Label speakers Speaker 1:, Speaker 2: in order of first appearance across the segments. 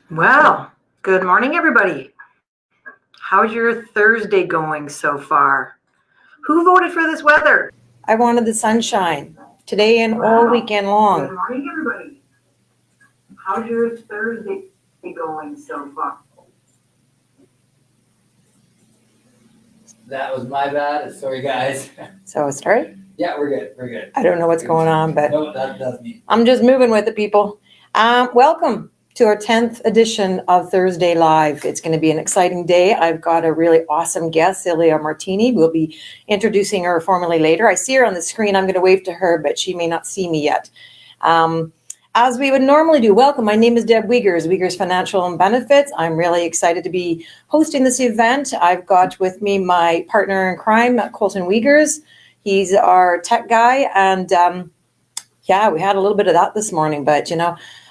Speaker 1: Well, good morning, everybody. How's your Thursday going so far? Who voted for this weather?
Speaker 2: I wanted the sunshine today and all weekend long.
Speaker 1: Good morning, everybody. How's your Thursday going so far?
Speaker 3: That was my bad. Sorry, guys.
Speaker 2: So start?
Speaker 3: Yeah, we're good. We're good.
Speaker 2: I don't know what's going on, but
Speaker 3: No, that's me.
Speaker 2: I'm just moving with it, people. Welcome to our 10th edition of Thursday Live. It's going to be an exciting day. I've got a really awesome guest, Silvia Martini. We'll be introducing her formally later. I see her on the screen. I'm going to wave to her, but she may not see me yet. As we would normally do, welcome. My name is Deb Wiegers, Wiegers Financial and Benefits. I'm really excited to be hosting this event. I've got with me my partner in crime, Kolton Wiegers. He's our tech guy, and we had a little bit of that this morning, but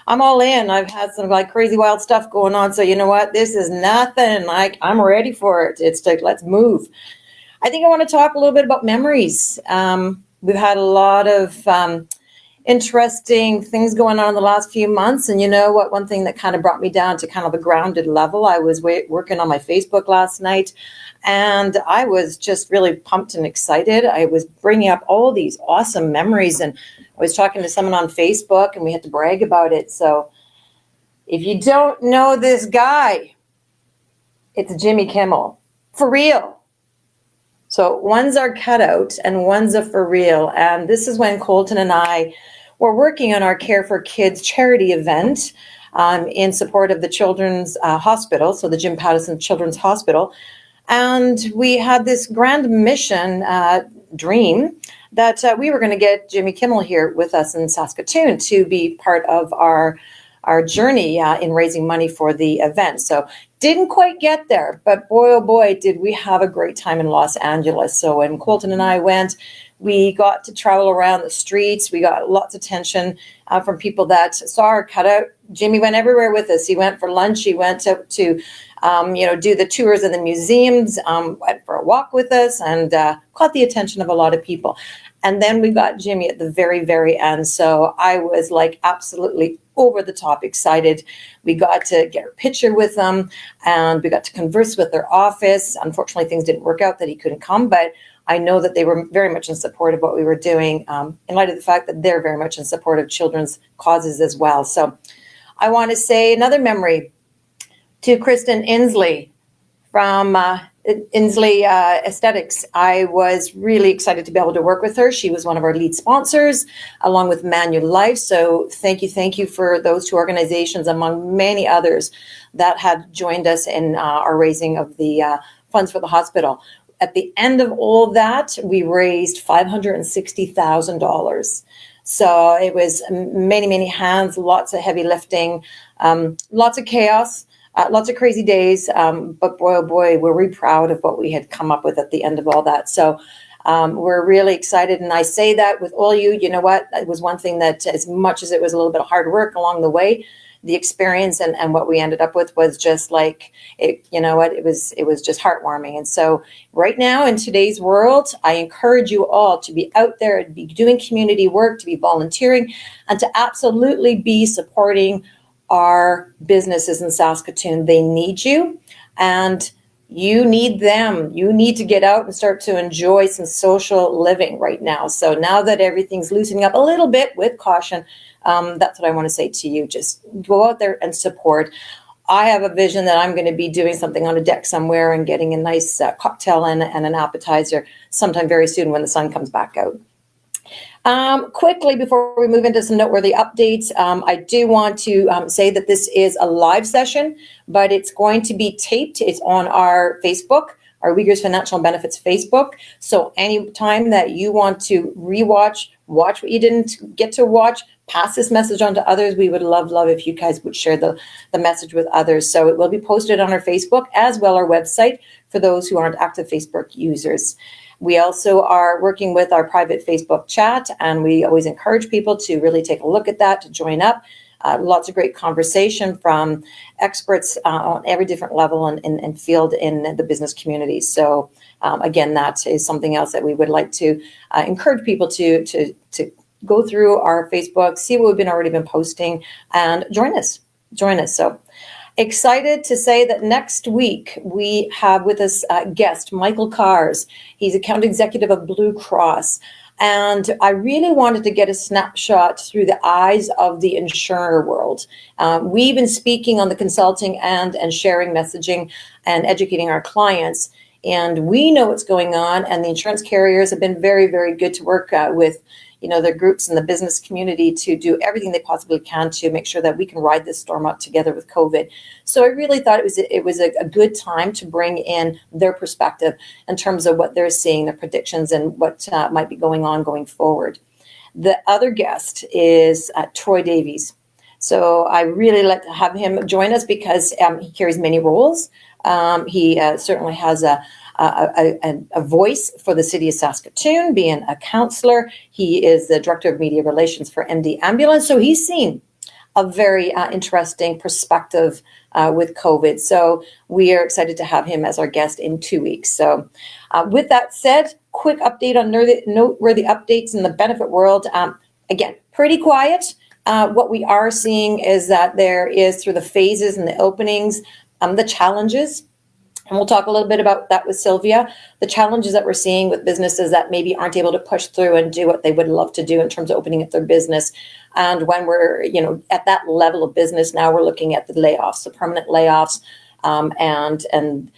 Speaker 2: I'm all in. I've had some crazy wild stuff going on, so you know what? This is nothing. I'm ready for it. It's like, let's move. I think I want to talk a little bit about memories. We've had a lot of interesting things going on in the last few months. And you know what, one thing that kind of brought me down to kind of a grounded level, I was working on my Facebook last night, and I was just really pumped and excited. I was bringing up all these awesome memories, and I was talking to someone on Facebook, and we had to brag about it. So if you don't know this guy, it's Jimmy Kimmel, for real. So one's our cutout and one's a for real. And this is when Kolton and I were working on our Care for Kids charity event in support of the Children's Hospital, so the Jim Pattison Children's Hospital. And we had this grand mission dream that we were going to get Jimmy Kimmel here with us in Saskatoon to be part of our journey in raising money for the event. So didn't quite get there, but boy, oh boy, did we have a great time in Los Angeles. So when Kolton and I went, we got to travel around the streets. We got lots of attention from people that saw our cutout. Jimmy went everywhere with us. He went for lunch. He went to do the tours in the museums, went for a walk with us, and caught the attention of a lot of people. And then we got Jimmy at the very, very end. So I was absolutely over the top excited. We got to get a picture with them, and we got to converse with their office. Unfortunately, things didn't work out that he couldn't come, but I know that they were very much in support of what we were doing, in light of the fact that they're very much in support of children's causes as well. So I want to say another memory to Kristin Inslee from Inslee Aesthetics. I was really excited to be able to work with her. She was one of our lead sponsors, along with Manulife. So thank you for those two organizations, among many others that had joined us in our raising of the funds for the hospital. At the end of all that, we raised $560,000. So it was many, many hands, lots of heavy lifting, lots of chaos. Lots of crazy days, but boy, oh boy, were we proud of what we had come up with at the end of all that. So we're really excited. And I say that with all you, you know what, it was one thing that, as much as it was a little bit of hard work along the way, the experience and what we ended up with was just it was just heartwarming. And so right now in today's world, I encourage you all to be out there, to be doing community work, to be volunteering, and to absolutely be supporting our businesses in Saskatoon. They need you, and you need them. You need to get out and start to enjoy some social living right now. So now that everything's loosening up a little bit, with caution, that's what I want to say to you. Just go out there and support. I have a vision that I'm going to be doing something on a deck somewhere and getting a nice cocktail and an appetizer sometime very soon when the sun comes back out. Quickly, before we move into some noteworthy updates, I do want to say that this is a live session, but it's going to be taped. It's on our Facebook, our Wiegers Financial Benefits Facebook. So anytime that you want to watch what you didn't get to watch, pass this message on to others. We would love if you guys would share the message with others. So it will be posted on our Facebook as well our website for those who aren't active Facebook users. We also are working with our private Facebook chat, and we always encourage people to really take a look at that, to join up. Lots of great conversation from experts on every different level and field in the business community. So again, that is something else that we would like to encourage people to go through our Facebook, see what we've already been posting, and join us. So Excited to say that next week we have with us guest Michael Kars. He's account executive of Blue Cross. And I really wanted to get a snapshot through the eyes of the insurer world. We've been speaking on the consulting and sharing messaging and educating our clients. And we know what's going on. And the insurance carriers have been very, very good to work with, their groups in the business community to do everything they possibly can to make sure that we can ride this storm out together with COVID. So I really thought it was a good time to bring in their perspective in terms of what they're seeing, their predictions, and what might be going on going forward. The other guest is Troy Davies. So I really like to have him join us because he carries many roles. He certainly has a voice for the city of Saskatoon, being a councillor. He is the director of media relations for MD Ambulance. So he's seen a very interesting perspective with COVID. So we are excited to have him as our guest in 2 weeks. So with that said, quick update on noteworthy updates in the benefit world. Again, pretty quiet. What we are seeing is that there is, through the phases and the openings, the challenges. And we'll talk a little bit about that with Silvia, the challenges that we're seeing with businesses that maybe aren't able to push through and do what they would love to do in terms of opening up their business. And when we're, at that level of business, now we're looking at the layoffs, the permanent layoffs, and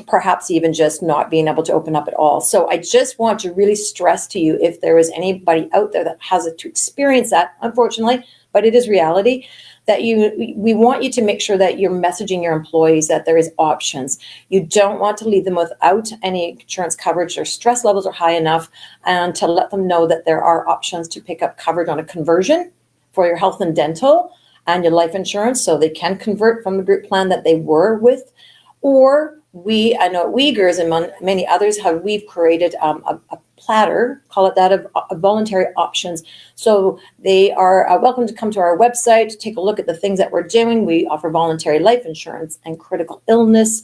Speaker 2: perhaps even just not being able to open up at all. So I just want to really stress to you, if there is anybody out there that has to experience that, unfortunately, but it is reality, that we want you to make sure that you're messaging your employees that there is options. You don't want to leave them without any insurance coverage. Their stress levels are high enough, and to let them know that there are options to pick up coverage on a conversion for your health and dental and your life insurance, so they can convert from the group plan that they were with. Or I know at Wiegers and many others we've created a platter, call it that, of voluntary options. So they are welcome to come to our website, take a look at the things that we're doing. We offer voluntary life insurance and critical illness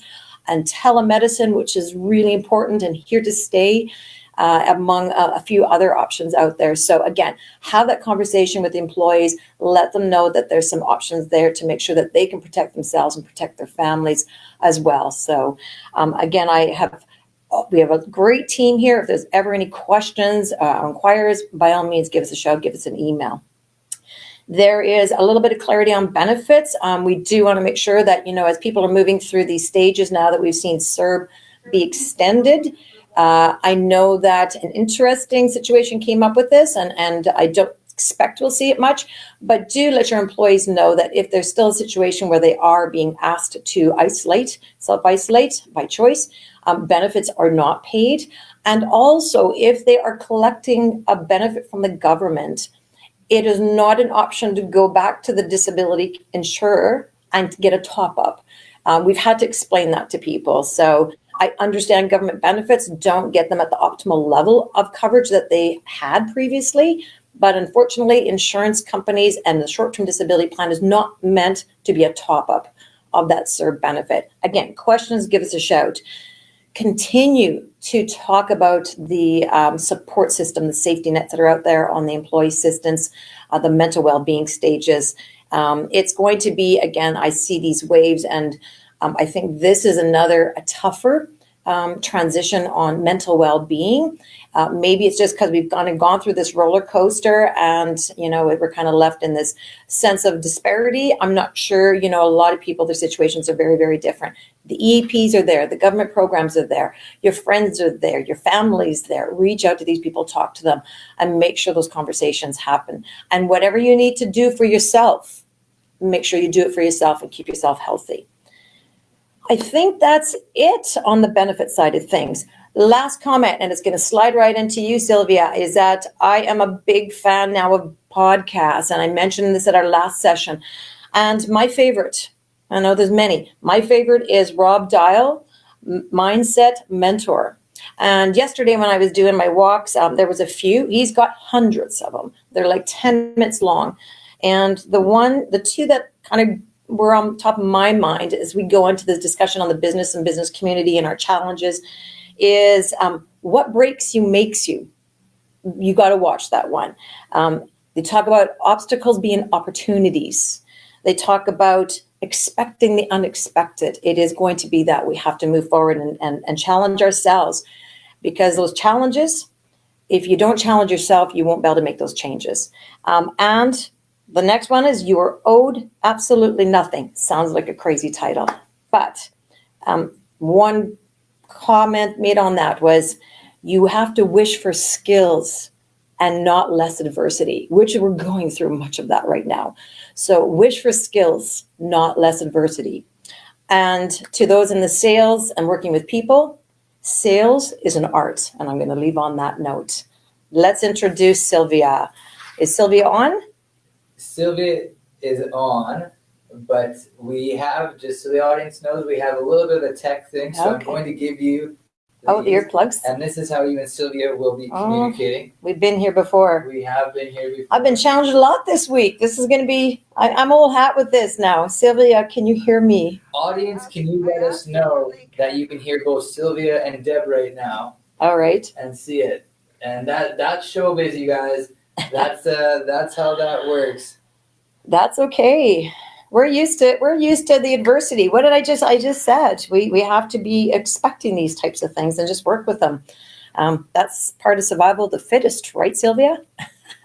Speaker 2: and telemedicine, which is really important and here to stay, among a few other options out there. So again, have that conversation with the employees, let them know that there's some options there to make sure that they can protect themselves and protect their families as well. So again, we have a great team here. If there's ever any questions or inquiries, by all means, give us a shout, give us an email. There is a little bit of clarity on benefits. We do want to make sure that, as people are moving through these stages now that we've seen CERB be extended, I know that an interesting situation came up with this, and I don't expect we'll see it much, but do let your employees know that if there's still a situation where they are being asked to self-isolate by choice, benefits are not paid. And also, if they are collecting a benefit from the government, it is not an option to go back to the disability insurer and get a top-up. We've had to explain that to people. So I understand government benefits don't get them at the optimal level of coverage that they had previously, but unfortunately, insurance companies and the short-term disability plan is not meant to be a top-up of that CERB benefit. Again, questions, give us a shout. Continue to talk about the support system, the safety nets that are out there on the employee assistance, the mental well-being stages. It's going to be, again, I see these waves, and I think this is a tougher transition on mental well-being. Maybe it's just because we've gone through this roller coaster, and we're kind of left in this sense of disparity. I'm not sure. A lot of people, their situations are very, very different. The EAPs are there, the government programs are there, your friends are there, your family's there. Reach out to these people, talk to them, and make sure those conversations happen. And whatever you need to do for yourself, make sure you do it for yourself and keep yourself healthy. I think that's it on the benefit side of things. Last comment, and it's going to slide right into you, Silvia, is that I am a big fan now of podcasts, and I mentioned this at our last session. And my favorite, I know there's many, my favorite is Rob Dial, Mindset Mentor. And yesterday when I was doing my walks, there was a few. He's got hundreds of them. They're like 10 minutes long. And the two that kind of were on top of my mind as we go into this discussion on the business and business community and our challenges is what breaks you makes you. You got to watch that one. They talk about obstacles being opportunities. They talk about expecting the unexpected. It is going to be that we have to move forward and challenge ourselves, because those challenges, if you don't challenge yourself, you won't be able to make those changes. And the next one is you are owed absolutely nothing. Sounds like a crazy title, but one comment made on that was you have to wish for skills and not less adversity, which we're going through much of that right now. So wish for skills, not less adversity. And to those in the sales and working with people, sales is an art, and I'm going to leave on that note. Let's introduce Silvia. Is Silvia on?
Speaker 3: Silvia is on, but we have, just so the audience knows, we have a little bit of a tech thing. So I'm going to give you
Speaker 2: the earplugs.
Speaker 3: And this is how you and Silvia will be communicating.
Speaker 2: We've been here before.
Speaker 3: We have been here before.
Speaker 2: I've been challenged a lot this week. This is going to be, I'm old hat with this now. Silvia, can you hear me?
Speaker 3: Audience, can you let us know that you can hear both Silvia and Deb right now?
Speaker 2: All right.
Speaker 3: And see it. And that's showbiz, you guys. That's how that works.
Speaker 2: That's okay. We're used to the adversity. What did I just said? We have to be expecting these types of things and just work with them. That's part of survival of the fittest, right, Silvia?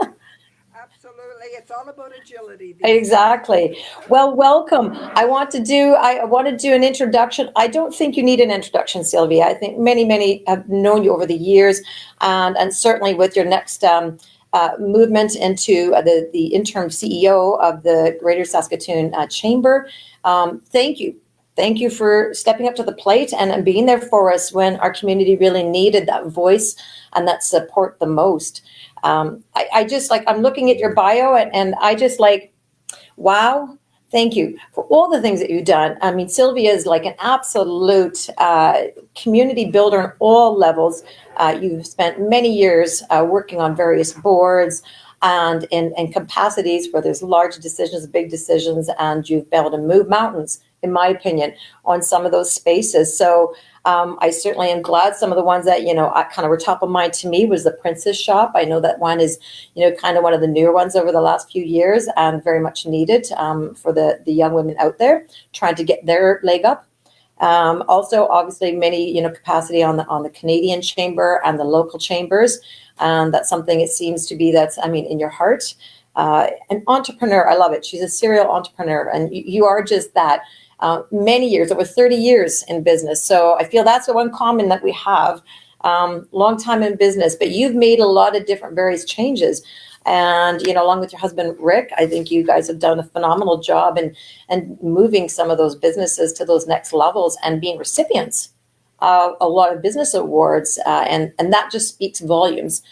Speaker 4: Absolutely. It's all about agility.
Speaker 2: Exactly. Well, welcome. I want to do an introduction. I don't think you need an introduction, Silvia. I think many have known you over the years, and certainly with your next movement into the interim CEO of the Greater Saskatoon Chamber. Thank you. Thank you for stepping up to the plate and being there for us when our community really needed that voice and that support the most. I just I'm looking at your bio and I just wow. Thank you for all the things that you've done. I mean, Silvia is like an absolute community builder on all levels. You've spent many years working on various boards and in capacities where there's large decisions, big decisions, and you've been able to move mountains, in my opinion, on some of those spaces. So I certainly am glad some of the ones that, kind of were top of mind to me was the Princess Shop. I know that one is, kind of one of the newer ones over the last few years and very much needed for the young women out there trying to get their leg up. Also, obviously, many, capacity on the Canadian Chamber and the local chambers. And that's something it seems to be in your heart. An entrepreneur, I love it. She's a serial entrepreneur and you are just that. Many years, over 30 years in business. So I feel that's the one common that we have. Long time in business, but you've made a lot of different various changes. And, along with your husband, Rick, I think you guys have done a phenomenal job in moving some of those businesses to those next levels and being recipients of a lot of business awards. And that just speaks volumes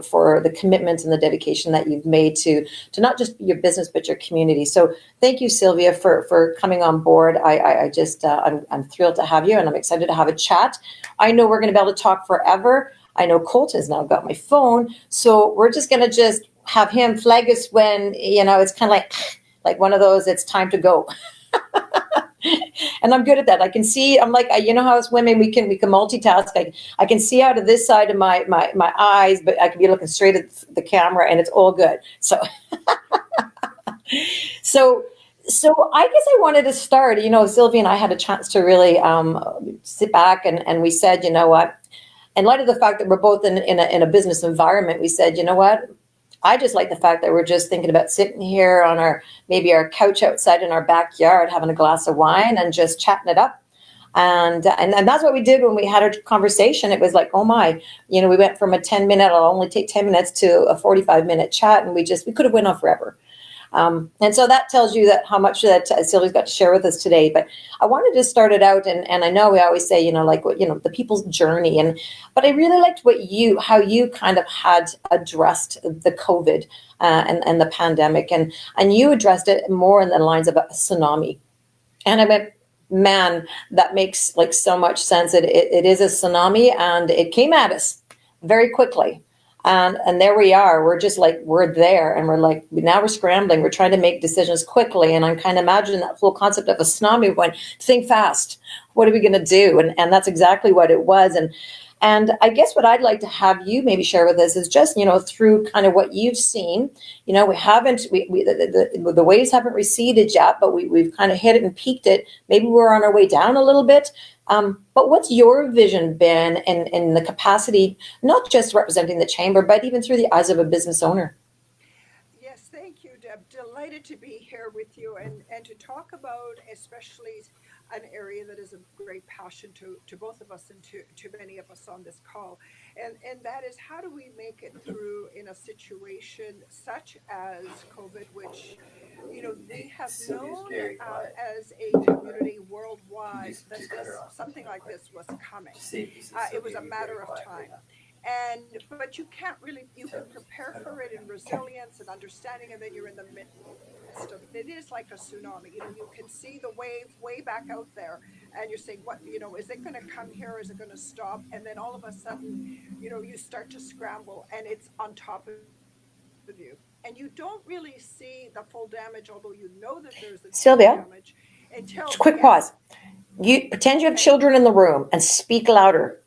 Speaker 2: for the commitment and the dedication that you've made to not just your business, but your community. So thank you, Silvia, for coming on board. I'm thrilled to have you and I'm excited to have a chat. I know we're going to be able to talk forever. I know Colt has now got my phone. So we're just going to have him flag us when, it's kind of like one of those, it's time to go. And I'm good at that. I can see, I'm like, how as women, we can multitask. I can see out of this side of my eyes, but I can be looking straight at the camera and it's all good. So, so I guess I wanted to start, Sylvia and I had a chance to really sit back and we said, what, in light of the fact that we're both in a business environment, we said, what, I just like the fact that we're just thinking about sitting here on our couch outside in our backyard, having a glass of wine and just chatting it up. And that's what we did when we had our conversation. It was like, oh my, we went from a 10-minute, I'll only take 10 minutes to a 45-minute chat. And we could have went on forever. And so that tells you that how much that Sylvia's got to share with us today. But I wanted to start it out, and I know we always say, the people's journey. But I really liked how you kind of had addressed the COVID and the pandemic, and you addressed it more in the lines of a tsunami. And I went, man, that makes so much sense. It is a tsunami, and it came at us very quickly. And there we are. We're just we're there, and now we're scrambling. We're trying to make decisions quickly. And I'm kind of imagining that whole concept of a tsunami when think fast. What are we going to do? And that's exactly what it was. And I guess what I'd like to have you maybe share with us is just, through kind of what you've seen, the waves haven't receded yet, but we've kind of hit it and peaked it. Maybe we're on our way down a little bit. But what's your vision been in the capacity, not just representing the chamber, but even through the eyes of a business owner?
Speaker 4: Yes, thank you, Deb. Delighted to be here with you and to talk about especially an area that is a great passion to both of us and to many of us on this call. And that is, how do we make it through in a situation such as COVID, which, we have known as a community worldwide that something like this was coming. It was a matter of time. But you can't really, you can prepare for it in resilience and understanding, and then you're in the midst of it. It is like a tsunami. You can see the wave way back out there, and you're saying, what, is it going to come here? Is it going to stop? And then all of a sudden, you start to scramble, and it's on top of you. And you don't really see the full damage, although you know that there's
Speaker 2: Silvia,
Speaker 4: damage. Until,
Speaker 2: quick pause. You pretend you have children in the room and speak louder.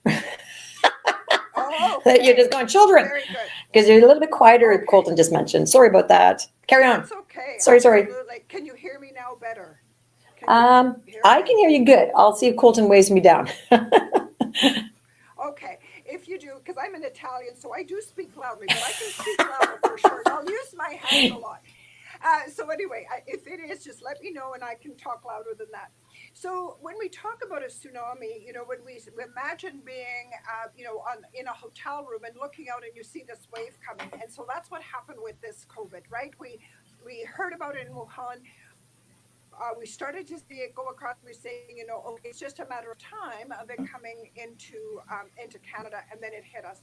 Speaker 4: Oh,
Speaker 2: that you're just going, children,
Speaker 4: very good.
Speaker 2: Because you're a little bit quieter, Colton just mentioned. Sorry about that. Carry on.
Speaker 4: That's okay.
Speaker 2: Sorry.
Speaker 4: Absolutely. Can you hear me now better?
Speaker 2: I can hear you good. I'll see if Colton weighs me down.
Speaker 4: Okay, if you do, because I'm an Italian, so I do speak loudly, but I can speak louder for sure. And I'll use my hands a lot. So anyway, if it is, just let me know and I can talk louder than that. So when we talk about a tsunami, when we imagine being, in a hotel room and looking out and you see this wave coming. And so that's what happened with this COVID, right? We heard about it in Wuhan. We started to see it go across. We're saying, okay, it's just a matter of time of it coming into Canada, and then it hit us.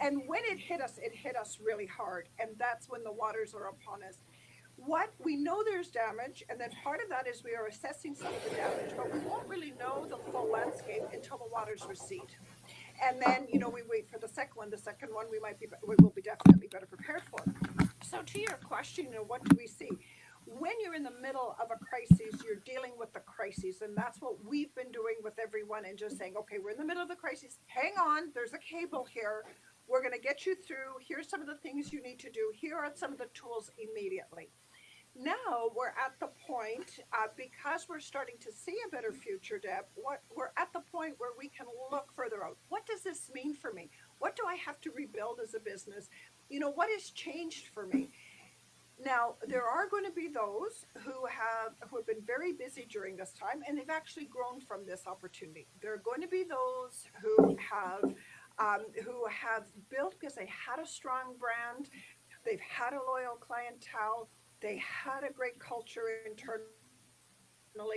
Speaker 4: And when it hit us really hard. And that's when the waters are upon us. What we know, there's damage, and then part of that is we are assessing some of the damage, but we won't really know the full landscape until the waters recede. And then, we wait for the second one. The second one we will be definitely better prepared for. So to your question, what do we see? When you're in the middle of a crisis, you're dealing with the crisis, and that's what we've been doing with everyone, and just saying, okay, we're in the middle of the crisis. Hang on, there's a cable here. We're going to get you through. Here's some of the things you need to do. Here are some of the tools immediately. Now we're at the point, because we're starting to see a better future, Deb, we're at the point where we can look further out. What does this mean for me? What do I have to rebuild as a business? What has changed for me? Now, there are going to be those who have been very busy during this time, and they've actually grown from this opportunity. There are going to be those who have built because they had a strong brand, they've had a loyal clientele, they had a great culture internally.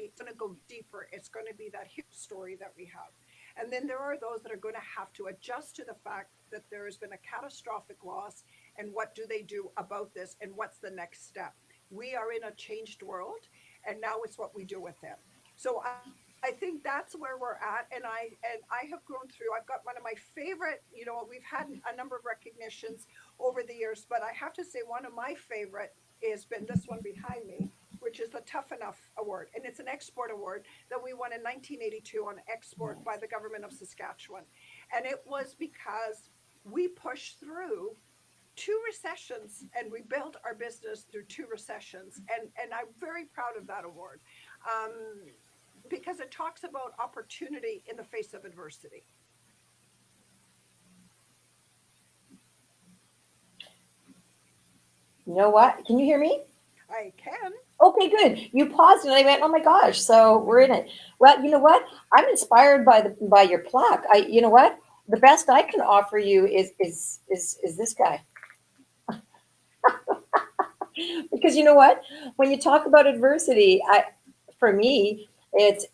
Speaker 4: It's going to go deeper. It's going to be that huge story that we have. And then there are those that are going to have to adjust to the fact that there has been a catastrophic loss, and what do they do about this, and what's the next step? We are in a changed world, and now it's what we do with it. So I think that's where we're at, and I have grown through. I've got one of my favorite, we've had a number of recognitions over the years, but I have to say one of my favorite has been this one behind me, which is the Tough Enough Award. And it's an export award that we won in 1982 on export by the government of Saskatchewan. And it was because we pushed through 2 recessions, and we built our business through 2 recessions. And I'm very proud of that award, because it talks about opportunity in the face of adversity.
Speaker 2: You know what? Can you hear me?
Speaker 4: I can.
Speaker 2: Okay, good. You paused and I went, oh my gosh, so we're in it. Well, you know what? I'm inspired by your plaque. You know what? The best I can offer you is this guy. Because you know what? When you talk about adversity, for me, it's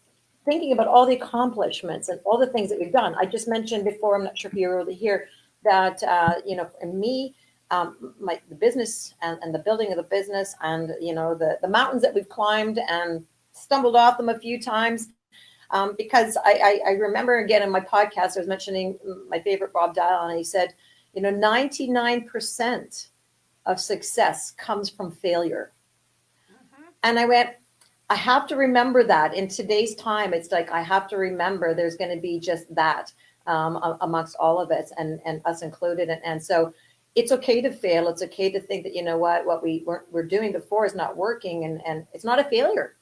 Speaker 2: thinking about all the accomplishments and all the things that we've done. I just mentioned before, I'm not sure if you were able to hear, that, in me, the business and the building of the business, and the mountains that we've climbed and stumbled off them a few times, because I remember, again, in my podcast I was mentioning my favorite Bob Dial, and he said 99% of success comes from failure. And I went, I have to remember that in today's time. It's like I have to remember there's going to be just that. amongst all of us and us included. And so it's okay to fail. It's okay to think that, you know what we're doing before is not working, and it's not a failure.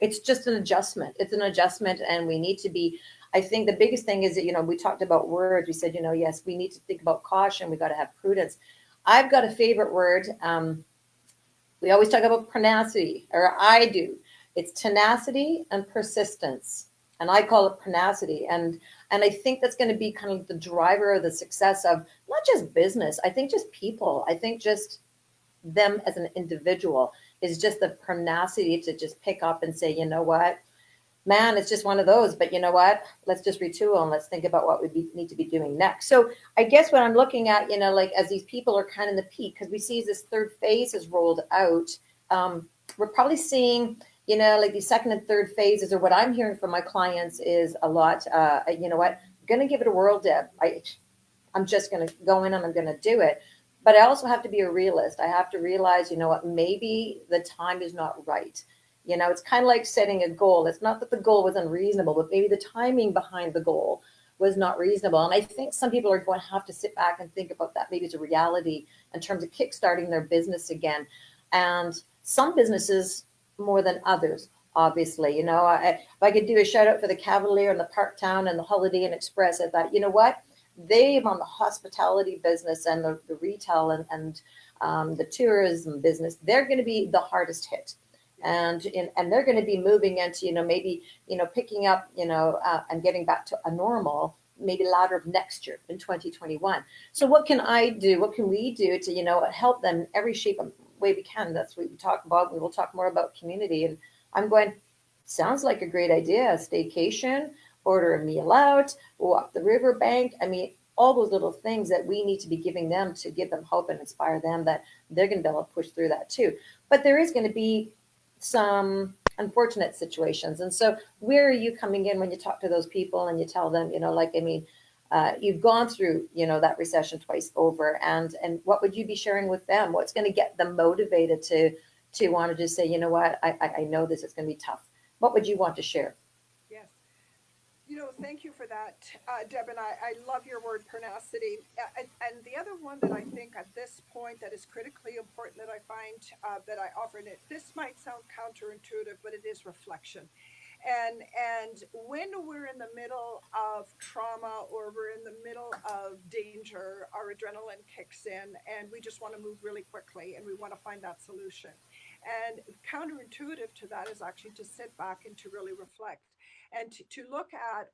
Speaker 2: It's just an adjustment. It's an adjustment, and we need to be, I think the biggest thing is that, you know, we talked about words. We said, you know, yes, we need to think about caution. We got to have prudence. I've got a favorite word. We always talk about tenacity, or I do. It's tenacity and persistence. And I call it tenacity. And I think that's going to be kind of the driver of the success of not just business. I think just people. I think just them as an individual is just the tenacity to just pick up and say, you know what, man, it's just one of those. But you know what? Let's just retool and let's think about what we need to be doing next. So I guess what I'm looking at, you know, like as these people are kind of in the peak, because we see this third phase is rolled out, we're probably seeing, you know, like the second and third phases, or what I'm hearing from my clients is a lot, you know what, I'm going to give it a whirl, Deb. I'm just going to go in and I'm going to do it. But I also have to be a realist. I have to realize, you know what, maybe the time is not right. You know, it's kind of like setting a goal. It's not that the goal was unreasonable, but maybe the timing behind the goal was not reasonable. And I think some people are going to have to sit back and think about that. Maybe it's a reality in terms of kickstarting their business again. And some businesses more than others, obviously. You know, if I could do a shout out for the Cavalier and the Parktown and the Holiday Inn Express, I thought, you know what? They've on the hospitality business and the retail and the tourism business, they're going to be the hardest hit. And they're going to be moving into, you know, maybe, you know, picking up, you know, and getting back to a normal, maybe latter of next year in 2021. So what can I do? What can we do to, you know, help them in every shape and way we can? That's what we talk about. We will talk more about community. And I'm going, sounds like a great idea. A staycation, order a meal out, walk the riverbank. I mean, all those little things that we need to be giving them to give them hope and inspire them that they're going to be able to push through that too. But there is going to be some unfortunate situations. And so where are you coming in when you talk to those people and you tell them, you know, like, I mean, you've gone through, you know, that recession twice over, and what would you be sharing with them? What's going to get them motivated to want to just say, you know what, I know this is going to be tough. What would you want to share?
Speaker 4: Yes. You know, thank you for that, Deb, and I love your word tenacity. And the other one that I think at this point that is critically important that I find that I offer, and this might sound counterintuitive, but it is reflection. And when we're in the middle of trauma or we're in the middle of danger, our adrenaline kicks in and we just want to move really quickly and we want to find that solution. And counterintuitive to that is actually to sit back and to really reflect and to look at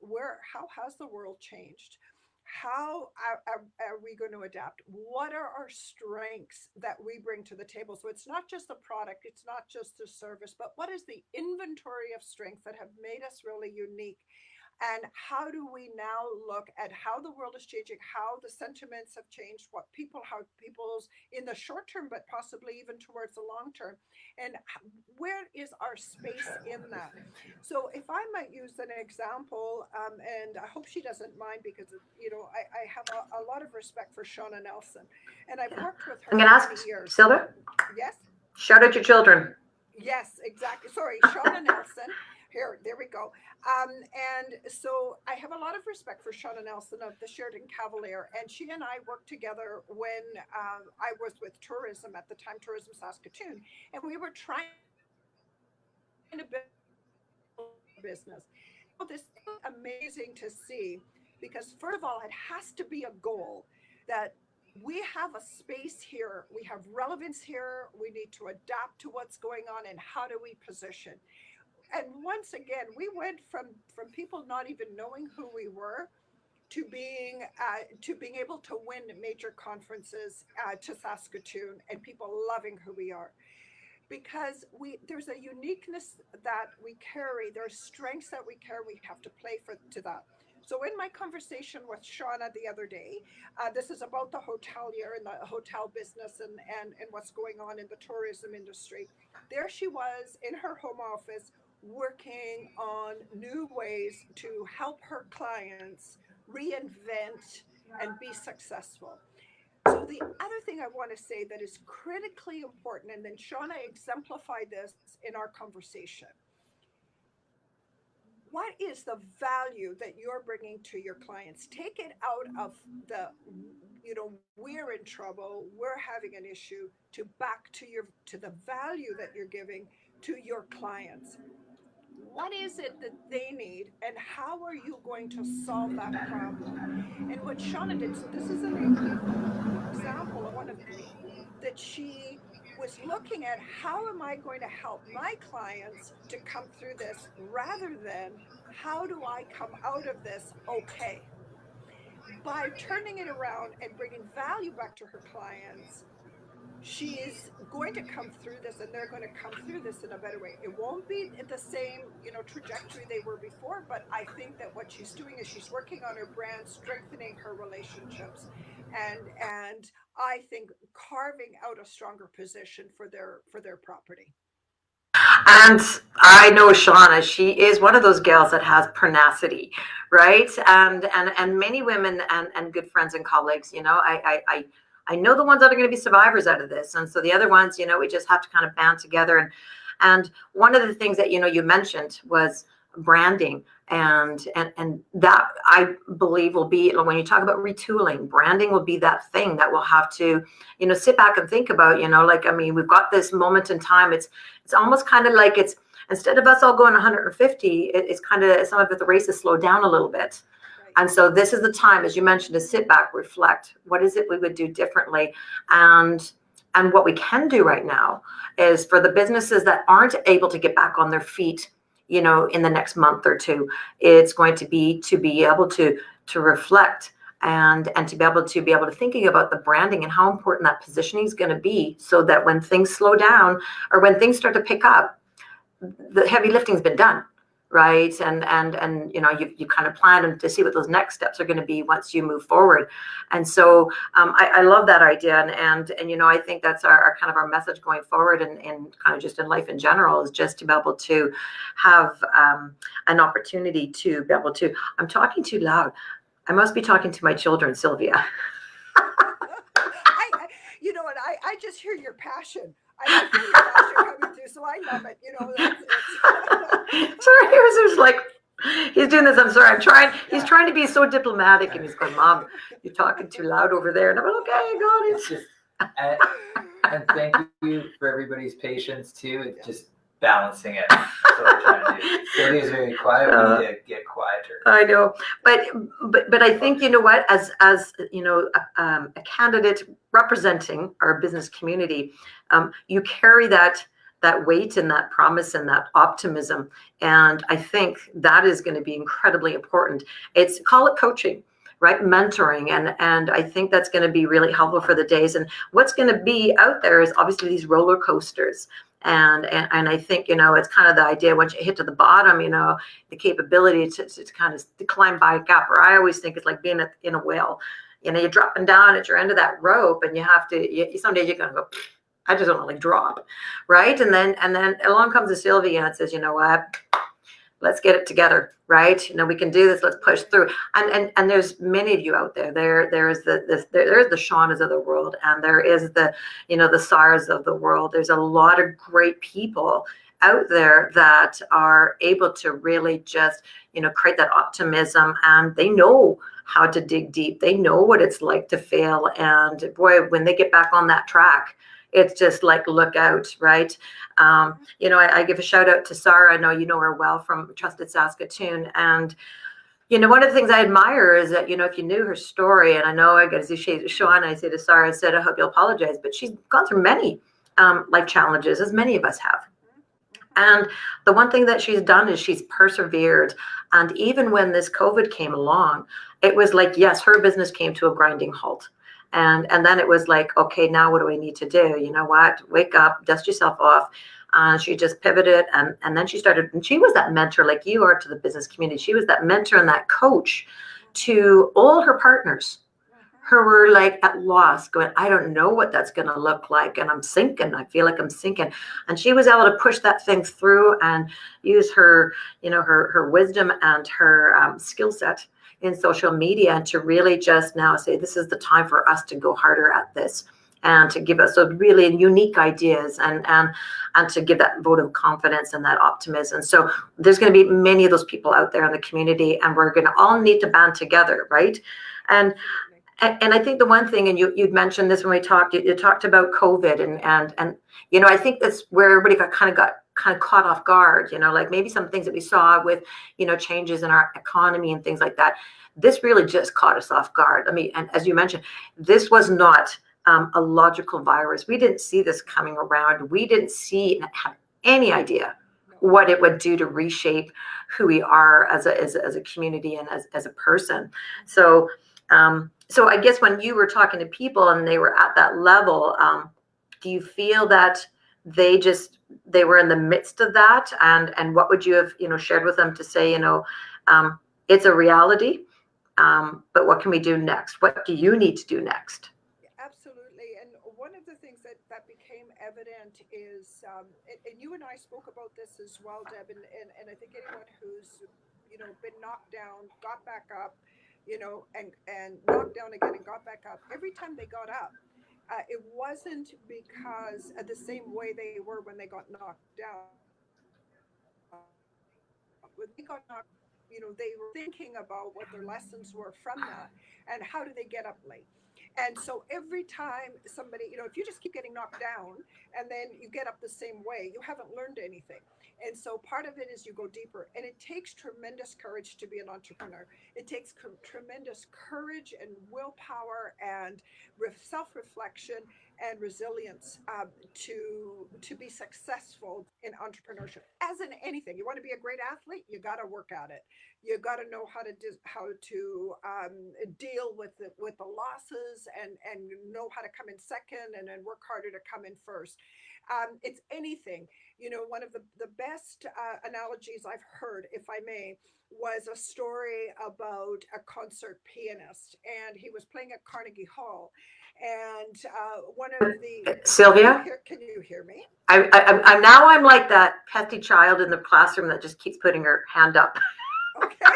Speaker 4: how has the world changed? How are we going to adapt? What are our strengths that we bring to the table? So it's not just the product, it's not just the service, but what is the inventory of strengths that have made us really unique? And how do we now look at how the world is changing, how the sentiments have changed, how people's in the short term, but possibly even towards the long term, and where is our space in that? So if I might use an example, and I hope she doesn't mind because, you know, I have a lot of respect for Shauna Nelson, and I've worked with her
Speaker 1: I'm going to
Speaker 4: for
Speaker 1: ask
Speaker 4: many years.
Speaker 1: Silvia,
Speaker 4: Yes?
Speaker 1: shout out your children.
Speaker 4: Yes, exactly. Sorry, Shauna Nelson. There we go. And so I have a lot of respect for Shauna Nelson of the Sheridan Cavalier, and she and I worked together when I was with tourism at the time, Tourism Saskatoon, and we were trying to build a business. Oh, this is amazing to see because first of all, it has to be a goal that we have a space here, we have relevance here, we need to adapt to what's going on, and how do we position? And once again, we went from people not even knowing who we were to being able to win major conferences to Saskatoon and people loving who we are, because there's a uniqueness that we carry, there's strengths that we carry, we have to play to that. So in my conversation with Shauna the other day, this is about the hotelier and the hotel business and what's going on in the tourism industry. There she was in her home office working on new ways to help her clients reinvent and be successful. So the other thing I want to say that is critically important, and then Shauna exemplified this in our conversation. what is the value that you're bringing to your clients? Take it out of the, we're in trouble, we're having an issue, to back to the value that you're giving to your clients. What is it that they need, and how are you going to solve that problem? And what Shauna did, so this is an example of one of that she was looking at, how am I going to help my clients to come through this, rather than how do I come out of this okay? By turning it around and bringing value back to her clients, she is going to come through this, and they're going to come through this in a better way. It won't be at the same, trajectory they were before, but I think that what she's doing is she's working on her brand, strengthening her relationships, and I think carving out a stronger position for their property.
Speaker 1: And I know Shauna, she is one of those gals that has pernacity, right? And many women and good friends and colleagues, I know the ones that are going to be survivors out of this. And so the other ones, we just have to kind of band together. And one of the things that, you mentioned was branding. And that, I believe, will be, when you talk about retooling, branding will be that thing that we'll have to, sit back and think about, we've got this moment in time. It's almost kind of like it's, instead of us all going 150, it's kind of, some of it, the race has slowed down a little bit. And so this is the time, as you mentioned, to sit back, reflect. What is it we would do differently? And what we can do right now is, for the businesses that aren't able to get back on their feet, in the next month or two, it's going to be able to reflect and to be able to thinking about the branding and how important that positioning is going to be, so that when things slow down or when things start to pick up, the heavy lifting's been done. Right. And you kind of plan to see what those next steps are going to be once you move forward. And so I love that idea. And I think that's our kind of our message going forward, and kind of just in life in general, is just to be able to have an opportunity to be able to, I'm talking too loud. I must be talking to my children, Silvia.
Speaker 4: I just hear your passion. I hear your passion coming through, so I love it.
Speaker 1: Sorry, it was like, he's doing this. I'm sorry. He's trying to be so diplomatic, and he's going, "Mom, you're talking too loud over there." And I'm like, "Okay, I got it."
Speaker 3: And thank you for everybody's patience too. It's just balancing it. That's what we're trying to do. Sylvia's very quiet. We need to get quieter.
Speaker 1: I know, but I think, what, as a candidate representing our business community, you carry that weight and that promise and that optimism, and I think that is going to be incredibly important. Call it coaching, right? Mentoring, and I think that's going to be really helpful for the days. And what's going to be out there is obviously these roller coasters. And I think, it's kind of the idea, once you hit to the bottom, the capability to kind of climb back up. Or I always think it's like being in a whale. You're dropping down at your end of that rope, and you have to, someday you're going to go, I just don't want to drop, right? And then along comes a Sylvia and says, you know what, let's get it together, right? We can do this. Let's push through. And there's many of you out there. There's the Shaunas of the world, and there is the SARS of the world. There's a lot of great people out there that are able to really just, create that optimism, and they know how to dig deep. They know what it's like to fail. And boy, when they get back on that track, it's just like, look out, right? I give a shout out to Sarah. I know you know her well from Trusted Saskatoon. And, one of the things I admire is that, if you knew her story, and I know I got to see Sean, I say to Sarah, I said, I hope you'll apologize, but she's gone through many life challenges, as many of us have. And the one thing that she's done is she's persevered. And even when this COVID came along, it was like, yes, her business came to a grinding halt. And then it was like, okay, now what do we need to do? You know what? Wake up, dust yourself off. She just pivoted, and then she started, and she was that mentor like you are to the business community. She was that mentor and that coach to all her partners who were like at loss, going, I don't know what that's going to look like, and I'm sinking. I feel like I'm sinking. And she was able to push that thing through and use her, her wisdom and her skill set in social media, and to really just now say, this is the time for us to go harder at this. and to give us some really unique ideas and to give that vote of confidence and that optimism. So there's going to be many of those people out there in the community, and we're going to all need to band together, right? And I think the one thing, and you'd mentioned this when we talked, you talked about COVID, and I think that's where everybody got kind of caught off guard, like maybe some things that we saw with, changes in our economy and things like that. This really just caught us off guard. I mean, and as you mentioned, this was not a logical virus. We didn't see this coming around. We didn't have any idea what it would do to reshape who we are as a community and as a person. So I guess when you were talking to people and they were at that level, do you feel that they were in the midst of that, and what would you have shared with them to say, it's a reality, but what can we do next? What do you need to do next?
Speaker 4: Absolutely. And one of the things that became evident is, and you and I spoke about this as well, Deb, and I think anyone who's, been knocked down, got back up, and knocked down again and got back up, every time they got up, it wasn't because the same way they were when they got knocked down. When they got knocked, they were thinking about what their lessons were from that and how do they get up late. And so every time somebody, if you just keep getting knocked down and then you get up the same way, you haven't learned anything. And so part of it is you go deeper, and it takes tremendous courage to be an entrepreneur. It takes tremendous courage and willpower and self-reflection and resilience to be successful in entrepreneurship. As in anything, you want to be a great athlete, you got to work at it. You got to know how to deal with the losses and know how to come in second and then work harder to come in first. It's anything. One of the best analogies I've heard, if I may, was a story about a concert pianist, and he was playing at Carnegie Hall. And one of the
Speaker 1: Silvia,
Speaker 4: can you hear me?
Speaker 1: I'm like that pesky child in the classroom that just keeps putting her hand up.
Speaker 4: Okay.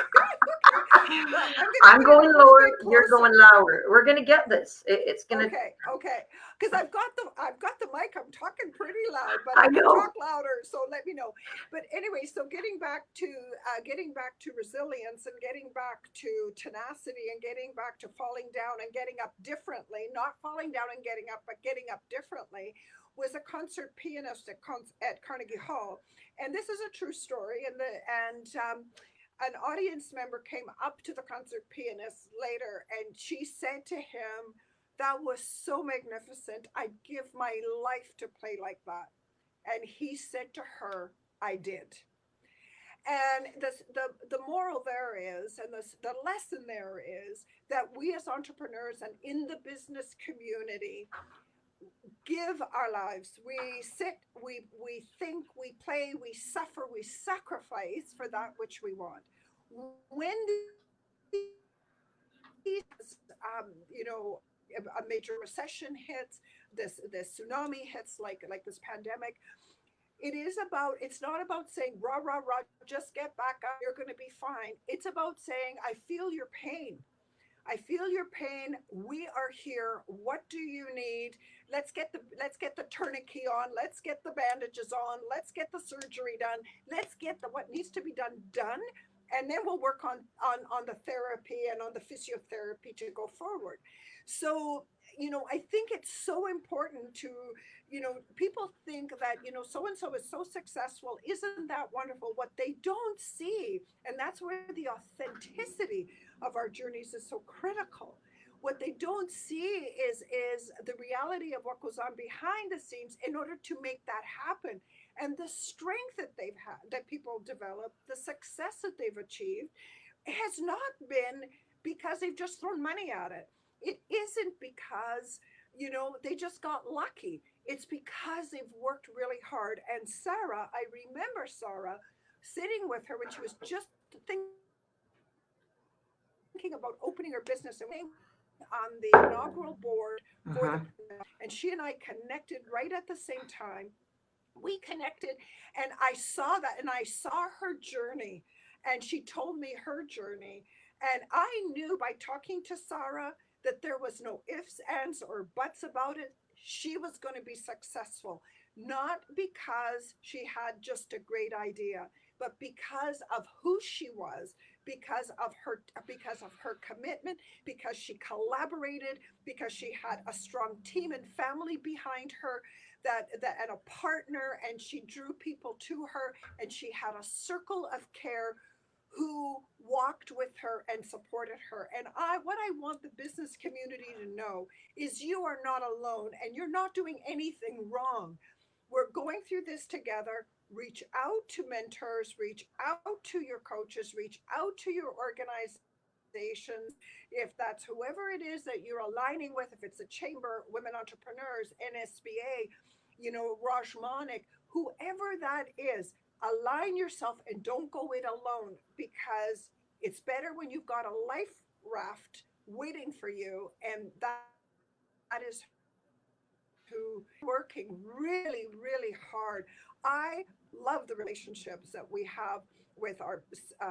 Speaker 4: Well,
Speaker 1: I'm going lower. You're going louder. We're gonna get this. It's gonna.
Speaker 4: Okay. Because I've got the mic. I'm talking pretty loud, but I can talk louder. So let me know. But anyway, so getting back to resilience and getting back to tenacity and getting back to falling down and getting up differently, not falling down and getting up, but getting up differently, was a concert pianist at Carnegie Hall, and this is a true story. An audience member came up to the concert pianist later, and she said to him, "That was so magnificent. I'd give my life to play like that." And he said to her, "I did." And the moral there is, and the lesson there is, that we as entrepreneurs and in the business community give our lives. We sit, we think, we play, we suffer, we sacrifice for that which we want. When a major recession hits, this tsunami hits, like this pandemic, it's not about saying rah rah rah, just get back up, you're going to be fine. It's about saying, I feel your pain. I feel your pain. We are here. What do you need? Let's get the tourniquet on. Let's get the bandages on. Let's get the surgery done. Let's get what needs to be done. And then we'll work on the therapy and on the physiotherapy to go forward. So, I think it's so important to, people think that, so-and-so is so successful. Isn't that wonderful? What they don't see, and that's where the authenticity of our journeys is so critical. What they don't see is the reality of what goes on behind the scenes in order to make that happen. And the strength that they've had, that people develop, the success that they've achieved, has not been because they've just thrown money at it. It isn't because, they just got lucky. It's because they've worked really hard. And Sarah, I remember Sarah sitting with her when she was just thinking about opening her business and on the inaugural board for and she and I connected right at the same time. We connected, and I saw that, and I saw her journey, and she told me her journey. And I knew by talking to Sarah that there was no ifs, ands, or buts about it. she was going to be successful, not because she had just a great idea, but because of who she was, because of her commitment, because she collaborated, because she had a strong team and family behind her, that and a partner, and she drew people to her, and she had a circle of care who walked with her and supported her. And what I want the business community to know is you are not alone, and you're not doing anything wrong. We're going through this together. Reach out to mentors, reach out to your coaches, reach out to your organizations. If that's whoever it is that you're aligning with, if it's a chamber, women entrepreneurs, NSBA, Rajmanic, whoever that is, align yourself and don't go it alone, because it's better when you've got a life raft waiting for you. And that is who working really, really hard. I love the relationships that we have with our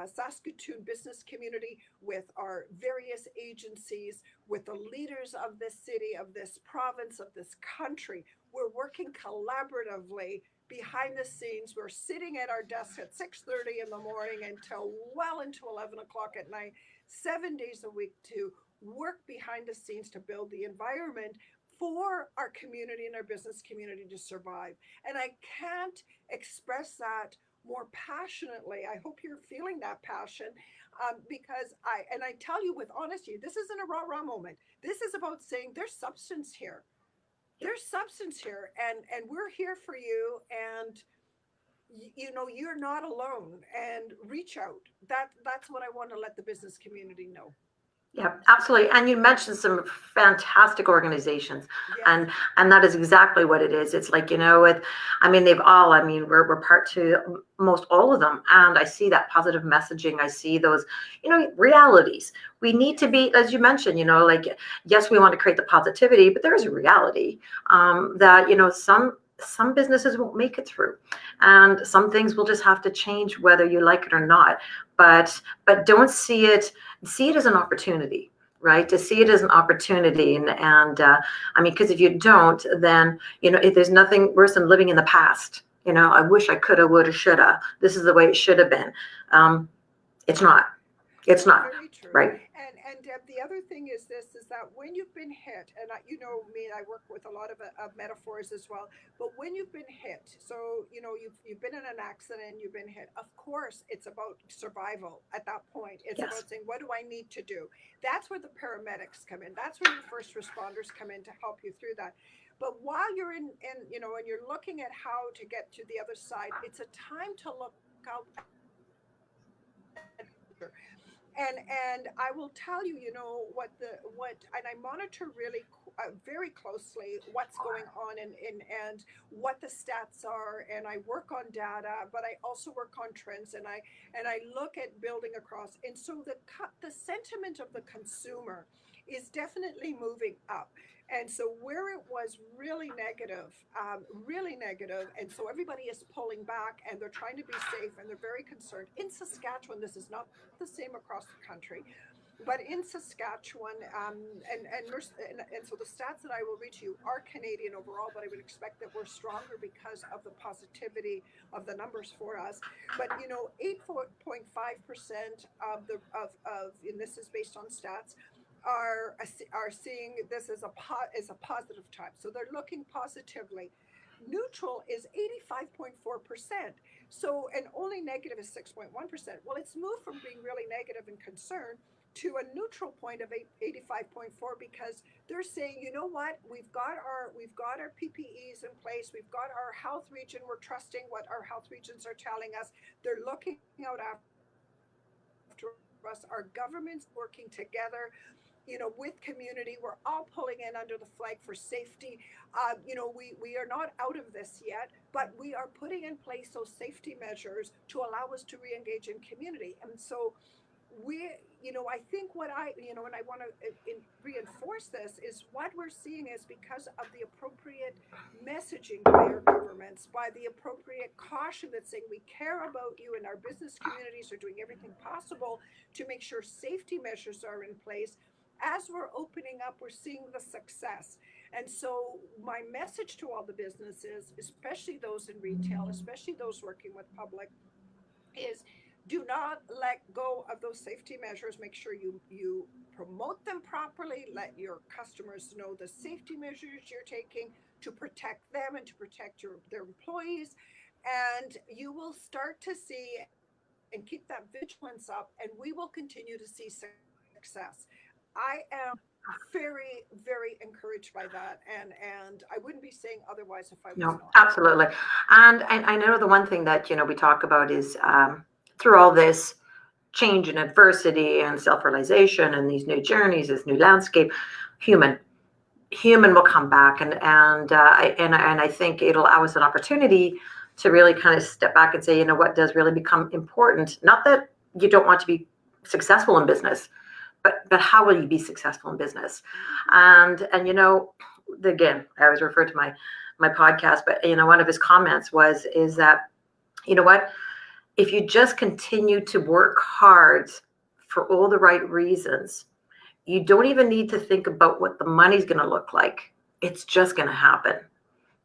Speaker 4: Saskatoon business community, with our various agencies, with the leaders of this city, of this province, of this country. We're working collaboratively behind the scenes. We're sitting at our desks at 6:30 in the morning until well into 11 o'clock at night, 7 days a week, to work behind the scenes to build the environment for our community and our business community to survive. And I can't express that more passionately. I hope you're feeling that passion, because I tell you with honesty, this isn't a rah-rah moment. This is about saying there's substance here. There's substance here, and we're here for you, and you're not alone, and reach out. That's what I want to let the business community know.
Speaker 1: Yeah, absolutely. And you mentioned some fantastic organizations,
Speaker 4: Yes.
Speaker 1: and that is exactly what it is. It's like, we're part to most all of them. And I see that positive messaging. I see those, realities. We need to be, as you mentioned, yes, we want to create the positivity, but there is a reality that, some businesses won't make it through, and some things will just have to change whether you like it or not. But don't see it as an opportunity, right? To see it as an opportunity, and because if you don't, then if there's nothing worse than living in the past. I wish I coulda, woulda, shoulda. This is the way it should have been. It's not. It's not.
Speaker 4: Very true.
Speaker 1: Right.
Speaker 4: And Deb, the other thing is this, is that when you've been hit, and I work with a lot of metaphors as well, but when you've been hit, so, you've been in an accident, you've been hit, of course, it's about survival at that point. It's
Speaker 1: Yes.
Speaker 4: about saying, what do I need to do? That's where the paramedics come in. That's where your first responders come in to help you through that. But while you're and you're looking at how to get to the other side, it's a time to look out. And I will tell you, and I monitor really very closely what's going on, and what the stats are, and I work on data, but I also work on trends, and I look at building across. And so the sentiment of the consumer is definitely moving up. And so where it was really negative, and so everybody is pulling back, and they're trying to be safe, and they're very concerned. In Saskatchewan, this is not the same across the country, but in Saskatchewan, and so the stats that I will read to you are Canadian overall, but I would expect that we're stronger because of the positivity of the numbers for us. But 8.5% and this is based on stats, are seeing this as a positive time. So they're looking positively. Neutral is 85.4%. So, and only negative is 6.1%. Well, it's moved from being really negative and concerned to a neutral point of 85.4, because they're saying, you know what, we've got our PPEs in place, we've got our health region, we're trusting what our health regions are telling us. They're looking out after us. Our government's working together. With community, we're all pulling in under the flag for safety. We are not out of this yet, but we are putting in place those safety measures to allow us to re-engage in community. And so I think what and I want to reinforce this, is what we're seeing is because of the appropriate messaging by our governments, by the appropriate caution that's saying we care about you, and our business communities are doing everything possible to make sure safety measures are in place. As we're opening up, we're seeing the success. And so my message to all the businesses, especially those in retail, especially those working with public, is do not let go of those safety measures. Make sure you promote them properly. Let your customers know the safety measures you're taking to protect them and to protect their employees. And you will start to see and keep that vigilance up, and we will continue to see success. I am very, very encouraged by that, and I wouldn't be saying otherwise if I was
Speaker 1: No,
Speaker 4: not.
Speaker 1: absolutely. And I know the one thing that, we talk about is through all this change and adversity and self-realization and these new journeys, this new landscape, human will come back. And I think it'll allow us an opportunity to really kind of step back and say, what does really become important? Not that you don't want to be successful in business, but how will you be successful in business? And again, I always refer to my podcast, but one of his comments is that, what, if you just continue to work hard for all the right reasons, you don't even need to think about what the money's going to look like. It's just going to happen.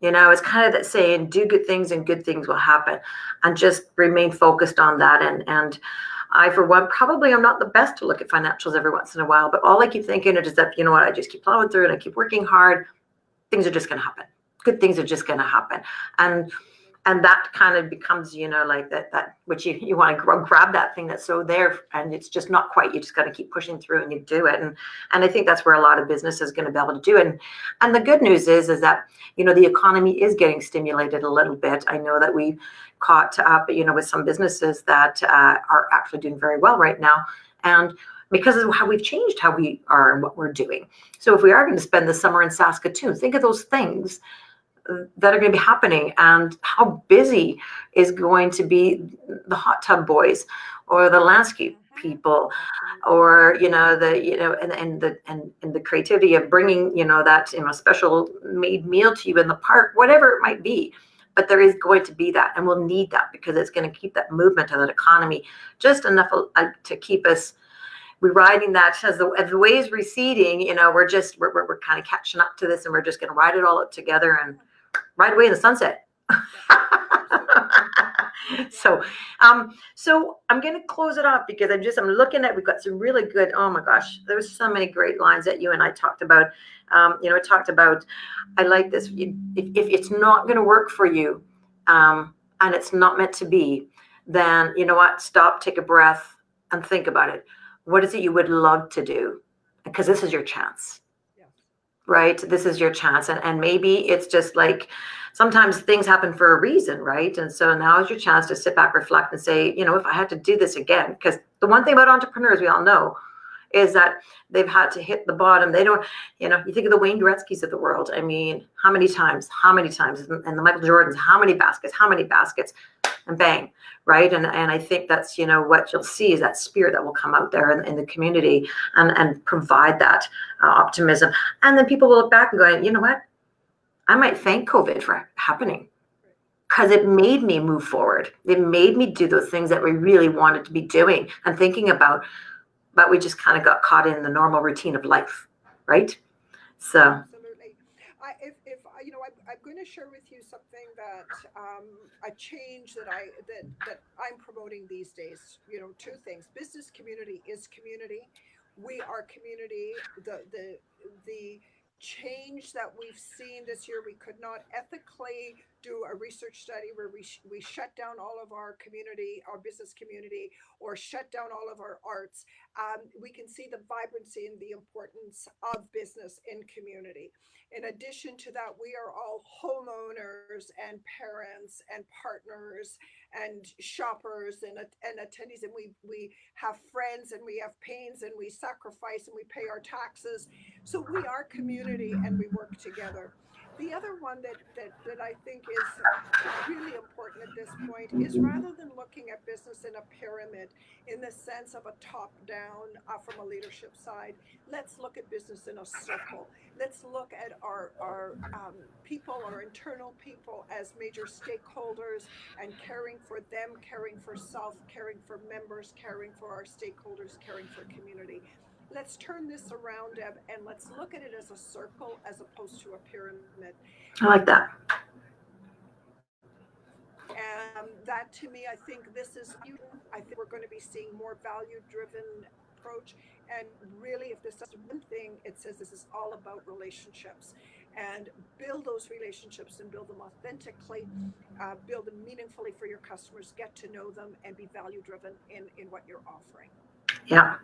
Speaker 1: It's kind of that saying, do good things and good things will happen, and just remain focused on that. And I, for one, probably am not the best to look at financials every once in a while, but all I keep thinking is that, I just keep plowing through and I keep working hard. Things are just going to happen. Good things are just going to happen. And that kind of becomes, like that which you want to grab that thing that's so there, and it's just not quite. You just got to keep pushing through and you do it. And I think that's where a lot of business is going to be able to do it. And the good news is that, the economy is getting stimulated a little bit. I know that we caught up, with some businesses that are actually doing very well right now. And because of how we've changed how we are and what we're doing. So if we are going to spend the summer in Saskatoon, think of those things that are going to be happening, and how busy is going to be the hot tub boys or the landscape people, or the creativity of bringing that special made meal to you in the park, whatever it might be. But there is going to be that, and we'll need that, because it's going to keep that movement of that economy just enough to keep us. We're riding that as the waves receding. We're kind of catching up to this, and we're just going to ride it all up together and ride away in the sunset. So I'm going to close it off, because I'm looking at, we've got some really good, oh my gosh, there was so many great lines that you and I talked about. I like this. If it's not going to work for you, and it's not meant to be, then you know what? Stop, take a breath, and think about it. What is it you would love to do? Because this is your chance. Right? This is your chance. And maybe it's just like, sometimes things happen for a reason, right? And so now is your chance to sit back, reflect, and say, if I had to do this again, because the one thing about entrepreneurs, we all know, is that they've had to hit the bottom. They don't, you think of the Wayne Gretzky's of the world. I mean, how many times, and the Michael Jordans, how many baskets, and bang, right? And I think that's, what you'll see is that spirit that will come out there in the community and provide that optimism. And then people will look back and go, you know what? I might thank COVID for happening, because it made me move forward. It made me do those things that we really wanted to be doing and thinking about, but we just kind of got caught in the normal routine of life, right? So
Speaker 4: absolutely. I'm going to share with you something that a change that I'm promoting these days. Two things: business community is community. We are community. The change that we've seen this year, we could not ethically do a research study where we shut down all of our community, our business community, or shut down all of our arts. We can see the vibrancy and the importance of business in community. In addition to that, we are all homeowners and parents and partners and shoppers and attendees, and we have friends, and we have pains, and we sacrifice, and we pay our taxes. So we are community, and we work together. The other one that I think is really important at this point is, rather than looking at business in a pyramid in the sense of a top down from a leadership side, let's look at business in a circle. Let's look at our people, our internal people, as major stakeholders, and caring for them, caring for self, caring for members, caring for our stakeholders, caring for community. let's turn this around, Deb, and let's look at it as a circle as opposed to a pyramid.
Speaker 1: I like that.
Speaker 4: And that to me, I think this is, I think we're going to be seeing more value-driven approach. And really, if this is one thing, it says this is all about relationships, and build those relationships and build them authentically, build them meaningfully for your customers, get to know them, and be value-driven in what you're offering.
Speaker 1: Yeah,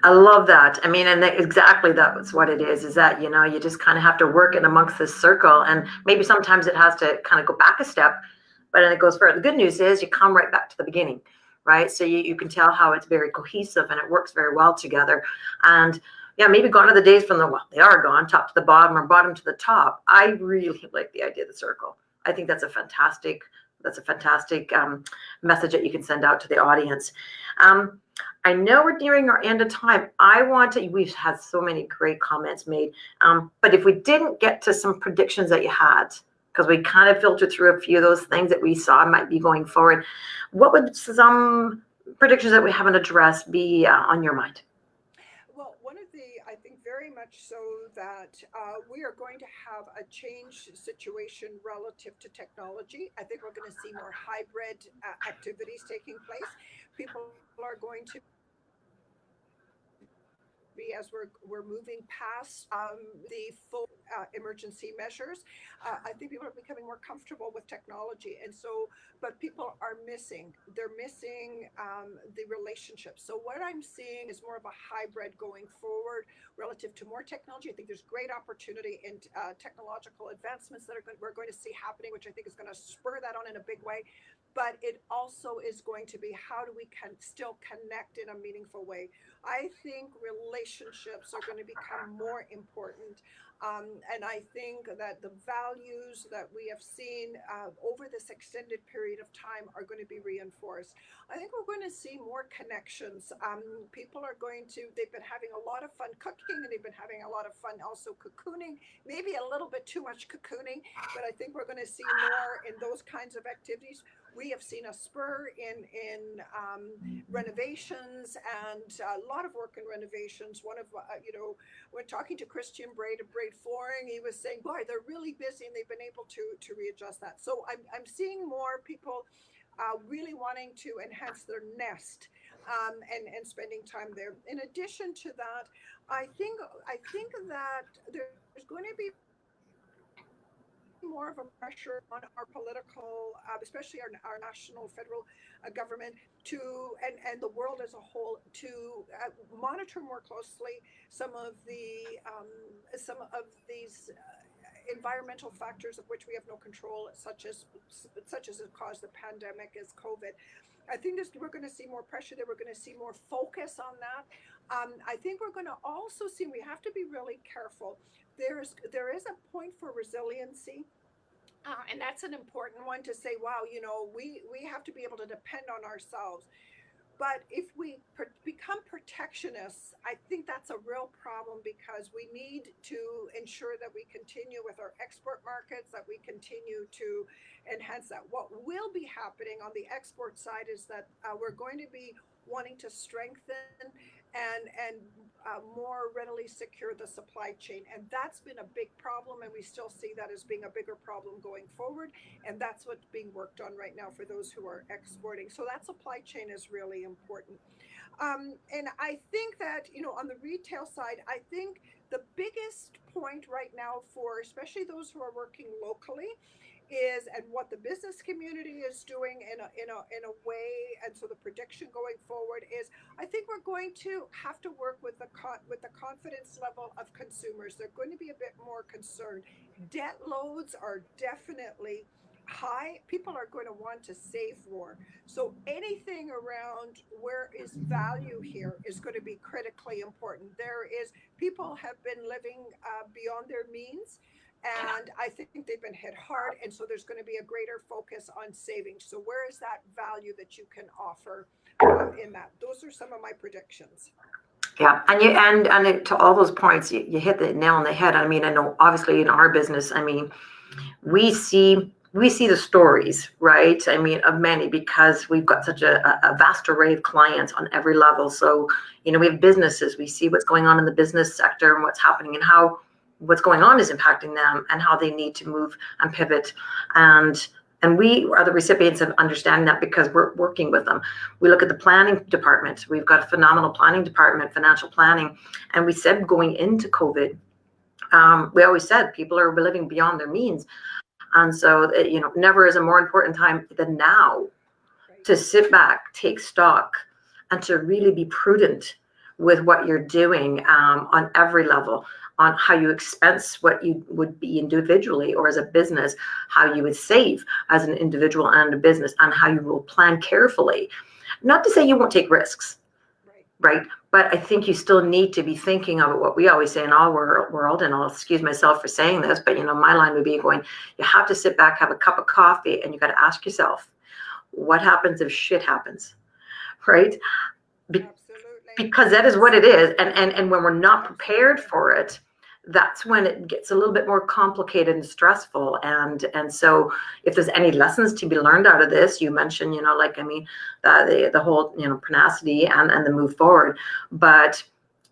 Speaker 1: I love that. I mean, and exactly that's what it is that, you know, you just kind of have to work in amongst this circle, and maybe sometimes it has to kind of go back a step, but then it goes further. The good news is you come right back to the beginning, right? So you can tell how it's very cohesive and it works very well together. And yeah, maybe gone are the days from they are gone, top to the bottom or bottom to the top. I really like the idea of the circle. I think that's a fantastic message that you can send out to the audience. I know we're nearing our end of time. We've had so many great comments made, but if we didn't get to some predictions that you had, because we kind of filtered through a few of those things that we saw might be going forward, what would some predictions that we haven't addressed be on your mind?
Speaker 4: Well, one of the, I think very much so that we are going to have a change situation relative to technology. I think we're going to see more hybrid activities taking place. People are going to be, as we're moving past the full emergency measures, I think people are becoming more comfortable with technology, and so, but people are missing the relationships. So what I'm seeing is more of a hybrid going forward relative to more technology. I think there's great opportunity in technological advancements that we're going to see happening, which I think is going to spur that on in a big way. But it also is going to be, how do we still connect in a meaningful way? I think relationships are going to become more important. And I think that the values that we have seen over this extended period of time are going to be reinforced. I think we're going to see more connections. People are they've been having a lot of fun cooking, and they've been having a lot of fun also cocooning, maybe a little bit too much cocooning, but I think we're going to see more in those kinds of activities. We have seen a spur in renovations, and a lot of work in renovations. One of, when talking to Christian Braid of Braid Flooring, he was saying, boy, they're really busy, and they've been able to readjust that. So I'm seeing more people really wanting to enhance their nest and spending time there. In addition to that, I think that there's going to be more of a pressure on our political, especially our national, federal government and the world as a whole to monitor more closely some of these environmental factors of which we have no control, such as it caused the pandemic as COVID. I think we're going to see more pressure there. We're going to see more focus on that. I think we're going to also see, we have to be really careful. There is a point for resiliency. And that's an important one to say, wow, we have to be able to depend on ourselves. But if we become protectionists, I think that's a real problem, because we need to ensure that we continue with our export markets, that we continue to enhance that. What will be happening on the export side is that we're going to be wanting to strengthen and more readily secure the supply chain. And that's been a big problem, and we still see that as being a bigger problem going forward. And that's what's being worked on right now for those who are exporting. So that supply chain is really important. And I think that, on the retail side, I think the biggest point right now for especially those who are working locally is, and what the business community is doing in a way, and so the prediction going forward is, I think we're going to have to work with the confidence level of consumers. They're going to be a bit more concerned. Debt loads are definitely high. People are going to want to save more. So anything around where is value here is going to be critically important. People have been living beyond their means, and I think they've been hit hard, and so there's going to be a greater focus on savings. So where is that value that you can offer in that? Those are some of my predictions.
Speaker 1: Yeah, and to all those points, you hit the nail on the head. I mean, I know obviously in our business, I mean, we see we see the stories, right? I mean, of many, because we've got such a vast array of clients on every level. So, we have businesses, we see what's going on in the business sector and what's happening and how what's going on is impacting them and how they need to move and pivot. And we are the recipients of understanding that because we're working with them. We look at the planning department. We've got a phenomenal planning department, financial planning. And we said going into COVID, we always said people are living beyond their means. And so, never is a more important time than now to sit back, take stock, and to really be prudent with what you're doing on every level, on how you expense what you would be individually or as a business, how you would save as an individual and a business, and how you will plan carefully. Not to say you won't take risks, right? But I think you still need to be thinking of what we always say in our world, and I'll excuse myself for saying this, but my line would be going, you have to sit back, have a cup of coffee, and you got to ask yourself, what happens if shit happens, right? Because that is what it is. And when we're not prepared for it, that's when it gets a little bit more complicated and stressful. And so if there's any lessons to be learned out of this, you mentioned, the whole, tenacity and the move forward. But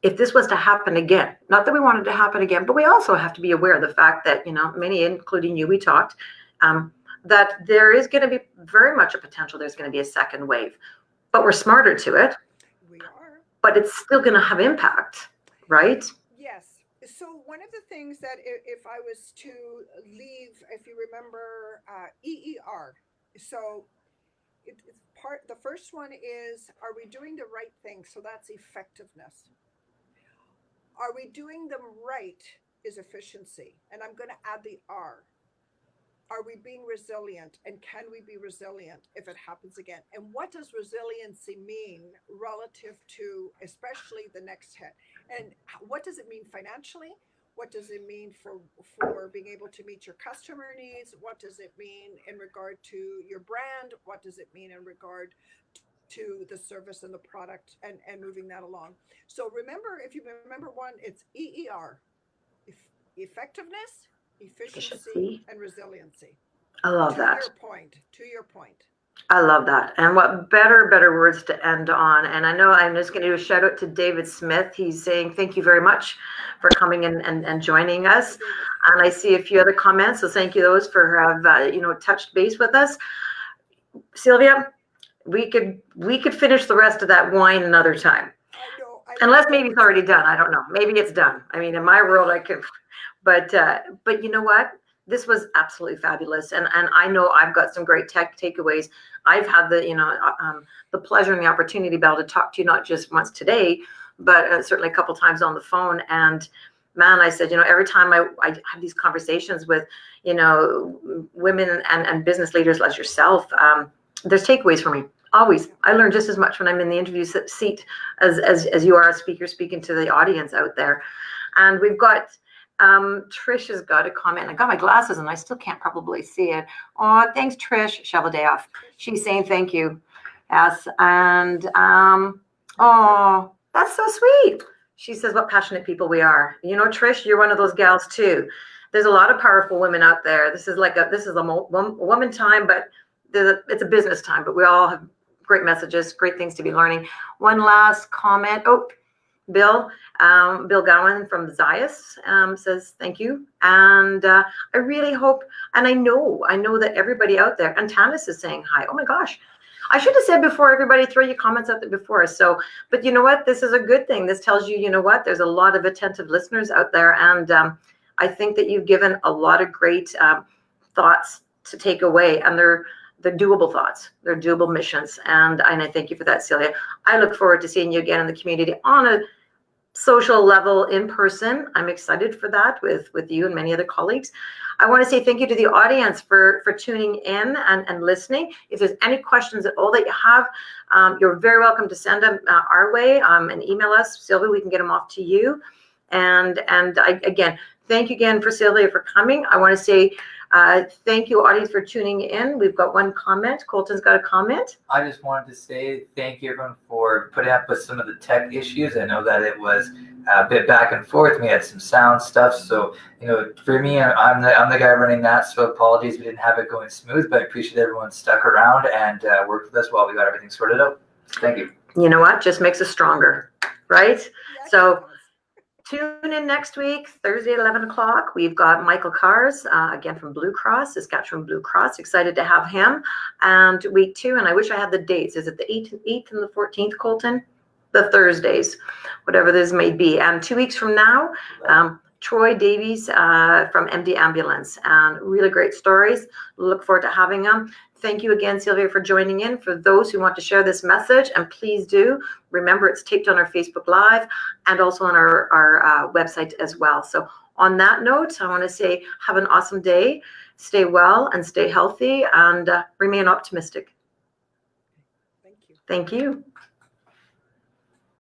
Speaker 1: if this was to happen again, not that we want it to happen again, but we also have to be aware of the fact that, many, including you, we talked, that there is going to be very much a potential there's going to be a second wave. But we're smarter to it.
Speaker 4: We are.
Speaker 1: But it's still going to have impact, right?
Speaker 4: Yes. So one of the things that if I was to leave, if you remember EER, so it's the first one is, are we doing the right thing? So that's effectiveness. Are we doing them right is efficiency. And I'm going to add the R. Are we being resilient, and can we be resilient if it happens again? And what does resiliency mean relative to especially the next hit? And what does it mean financially? What does it mean for being able to meet your customer needs? What does it mean in regard to your brand? What does it mean in regard to the service and the product and moving that along? So remember, if you remember one, it's EER, effectiveness, efficiency, and resiliency.
Speaker 1: I love that.
Speaker 4: To your point.
Speaker 1: I love that. And what better words to end on. And I know I'm just going to do a shout out to David Smith. He's saying thank you very much for coming in and joining us. And I see a few other comments. So thank you those for have touched base with us. Sylvia, we could finish the rest of that wine another time. Unless maybe it's already done. I don't know. Maybe it's done. I mean, in my world, I could. But you know what? This was absolutely fabulous, and I know I've got some great takeaways. I've had the pleasure and the opportunity to be able to talk to you not just once today, but certainly a couple times on the phone. And man, I said, every time I have these conversations with women and business leaders like yourself, there's takeaways for me. Always, I learn just as much when I'm in the interview seat as you are a speaker speaking to the audience out there. And we've got. Trish has got a comment. I got my glasses and I still can't probably see it. Oh, thanks, Trish. Shovel day off. She's saying thank you. Yes. And oh, that's so sweet. She says what passionate people we are. Trish, you're one of those gals too. There's a lot of powerful women out there. This is a woman time, but it's a business time. But we all have great messages, great things to be learning. One last comment. Oh, Bill Gowan from Zias says thank you, and I really hope, and I know that everybody out there, and Tanis is saying hi. Oh my gosh, I should have said before everybody throw your comments out there before. So, but you know what? This is a good thing. This tells you, what? There's a lot of attentive listeners out there, and I think that you've given a lot of great thoughts to take away, and they're doable thoughts. They're doable missions, and I thank you for that, Celia. I look forward to seeing you again in the community on a social level in person. I'm excited for that with you and many other colleagues. I want to say thank you to the audience for tuning in and listening. If there's any questions at all that you have, you're very welcome to send them our way and email us. Sylvia, we can get them off to you. And again, thank you again for Sylvia for coming. I want to say Thank you, audience, for tuning in. We've got one comment. Colton's got a comment.
Speaker 3: I just wanted to say thank you, everyone, for putting up with some of the tech issues. I know that it was a bit back and forth. We had some sound stuff. So, for me, I'm the guy running that. So apologies we didn't have it going smooth, but I appreciate everyone stuck around and worked with us while we got everything sorted out. Thank you.
Speaker 1: You know what? Just makes us stronger, right?
Speaker 4: Yes,
Speaker 1: So
Speaker 4: it does.
Speaker 1: tune in next week, Thursday at 11 o'clock. We've got Michael Kars, again from Blue Cross, Saskatchewan Blue Cross. Excited to have him. And week 2, and I wish I had the dates. Is it the 8th and the 14th, Colton? The Thursdays, whatever this may be. And 2 weeks from now, Troy Davies from MD Ambulance. And really great stories. Look forward to having them. Thank you again, Silvia, for joining in. For those who want to share this message, and please do, remember it's taped on our Facebook Live and also on our website as well. So on that note, I want to say have an awesome day. Stay well and stay healthy and remain optimistic.
Speaker 4: Thank you.
Speaker 1: Thank you.